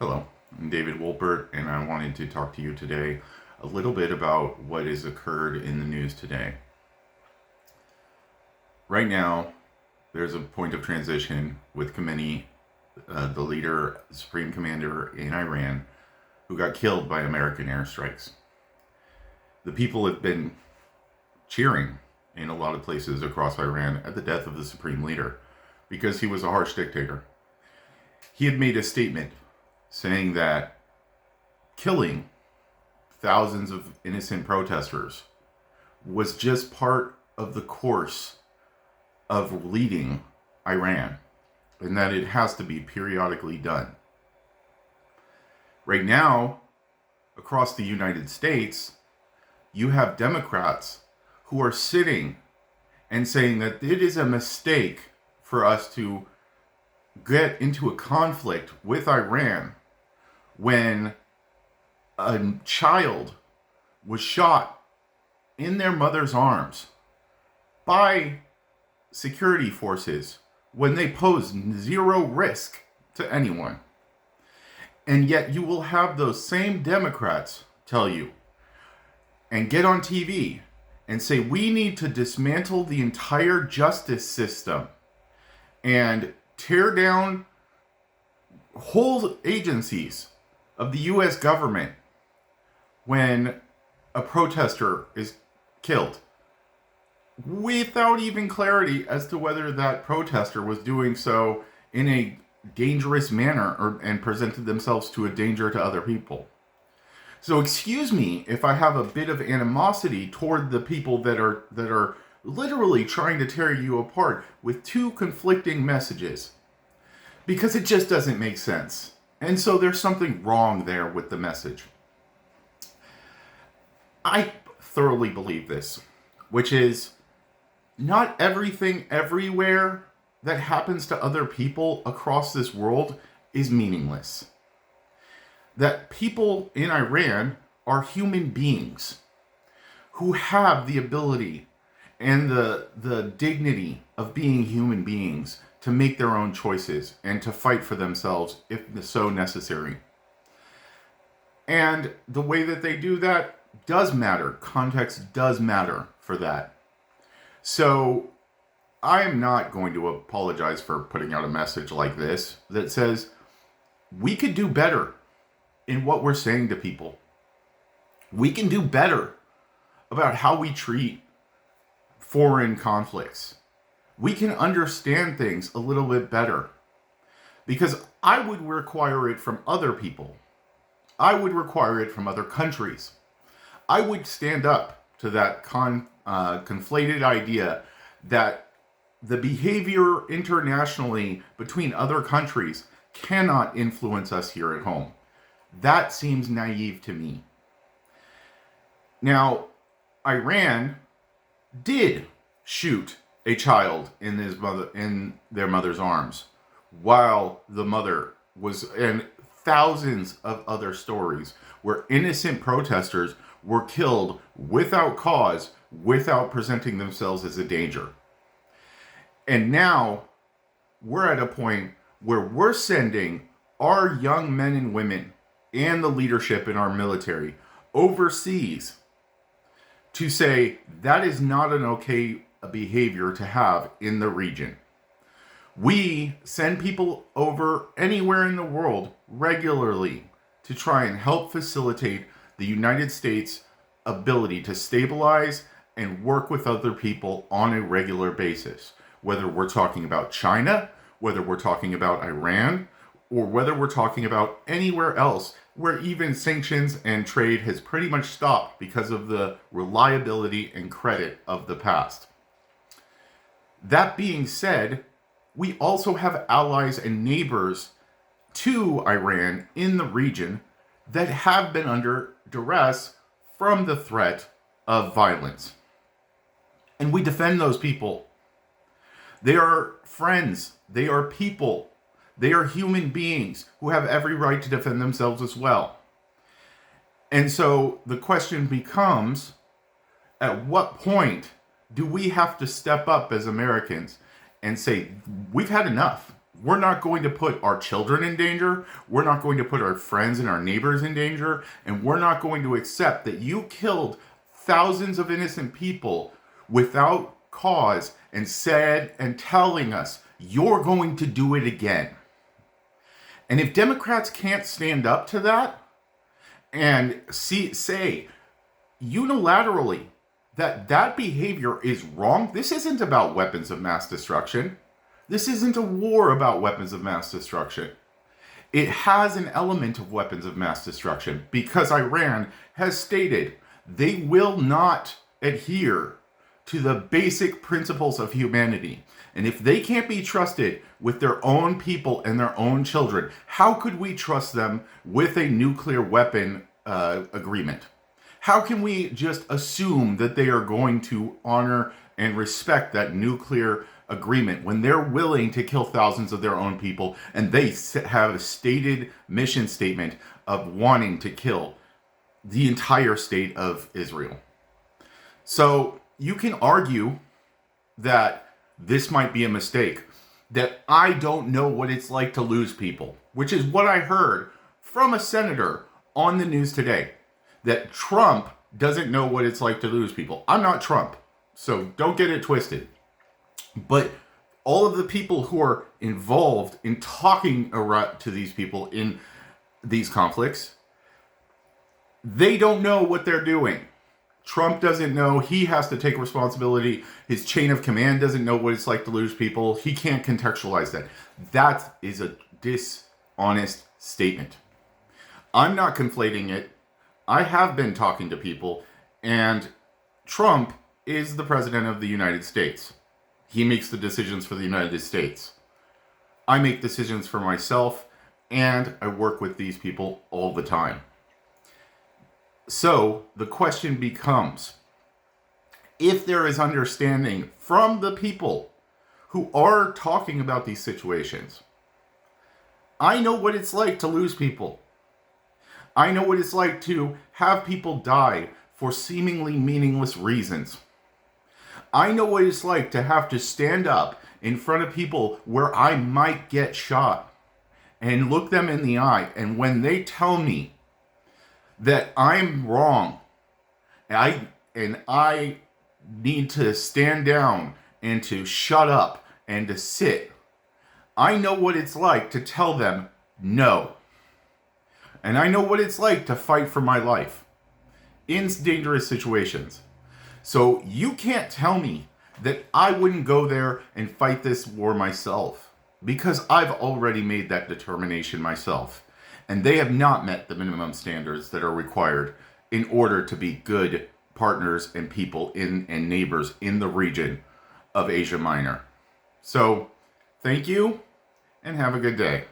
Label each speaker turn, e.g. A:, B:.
A: Hello, I'm David Wolpert, and I wanted to talk to you today a little bit about what has occurred in the news today. Right now, there's a point of transition with Khamenei, the leader, supreme commander in Iran, who got killed by American airstrikes. The people have been cheering in a lot of places across Iran at the death of the supreme leader because he was a harsh dictator. He had made a statement saying that killing thousands of innocent protesters was just part of the course of leading Iran, and that it has to be periodically done. Right now, across the United States, you have Democrats who are sitting and saying that it is a mistake for us to get into a conflict with Iran when a child was shot in their mother's arms by security forces when they pose zero risk to anyone. And yet you will have those same Democrats tell you and get on TV and say we need to dismantle the entire justice system and tear down whole agencies of the US government when a protester is killed without even clarity as to whether that protester was doing so in a dangerous manner and presented themselves to a danger to other people. So excuse me if I have a bit of animosity toward the people that are literally trying to tear you apart with two conflicting messages, because it just doesn't make sense. And so there's something wrong there with the message. I thoroughly believe this, which is not everything everywhere that happens to other people across this world is meaningless. That people in Iran are human beings who have the ability and the dignity of being human beings to make their own choices and to fight for themselves if so necessary. And the way that they do that does matter. Context does matter for that. So I am not going to apologize for putting out a message like this that says we could do better in what we're saying to people. We can do better about how we treat foreign conflicts. We can understand things a little bit better, because I would require it from other people. I would require it from other countries. I would stand up to that conflated idea that the behavior internationally between other countries cannot influence us here at home. That seems naive to me. Now, Iran did shoot a child in their mother's arms while the mother was, and thousands of other stories where innocent protesters were killed without cause, without presenting themselves as a danger. And now we're at a point where we're sending our young men and women and the leadership in our military overseas to say that is not an okay behavior to have in the region. We send people over anywhere in the world regularly to try and help facilitate the United States' ability to stabilize and work with other people on a regular basis. Whether we're talking about China, whether we're talking about Iran, or whether we're talking about anywhere else where even sanctions and trade has pretty much stopped because of the reliability and credit of the past. That being said, we also have allies and neighbors to Iran in the region that have been under duress from the threat of violence. And we defend those people. They are friends. They are people. They are human beings who have every right to defend themselves as well. And so the question becomes, at what point do we have to step up as Americans and say, we've had enough? We're not going to put our children in danger. We're not going to put our friends and our neighbors in danger. And we're not going to accept that you killed thousands of innocent people without cause and said and telling us you're going to do it again. And if Democrats can't stand up to that and say unilaterally that behavior is wrong, this isn't about weapons of mass destruction. This isn't a war about weapons of mass destruction. It has an element of weapons of mass destruction because Iran has stated they will not adhere to the basic principles of humanity. And if they can't be trusted with their own people and their own children, how could we trust them with a nuclear weapon agreement? How can we just assume that they are going to honor and respect that nuclear agreement when they're willing to kill thousands of their own people and they have a stated mission statement of wanting to kill the entire state of Israel? So you can argue that this might be a mistake, that I don't know what it's like to lose people, which is what I heard from a senator on the news today, that Trump doesn't know what it's like to lose people. I'm not Trump, so don't get it twisted. But all of the people who are involved in talking to these people in these conflicts, they don't know what they're doing. Trump doesn't know. He has to take responsibility. His chain of command doesn't know what it's like to lose people. He can't contextualize that. That is a dishonest statement. I'm not conflating it. I have been talking to people, and Trump is the president of the United States. He makes the decisions for the United States. I make decisions for myself, and I work with these people all the time. So the question becomes, if there is understanding from the people who are talking about these situations, I know what it's like to lose people. I know what it's like to have people die for seemingly meaningless reasons. I know what it's like to have to stand up in front of people where I might get shot and look them in the eye, and when they tell me that I'm wrong, and I need to stand down and to shut up and to sit, I know what it's like to tell them no. And I know what it's like to fight for my life in dangerous situations. So you can't tell me that I wouldn't go there and fight this war myself, because I've already made that determination myself. And they have not met the minimum standards that are required in order to be good partners and people and neighbors in the region of Asia Minor. So, thank you, and have a good day.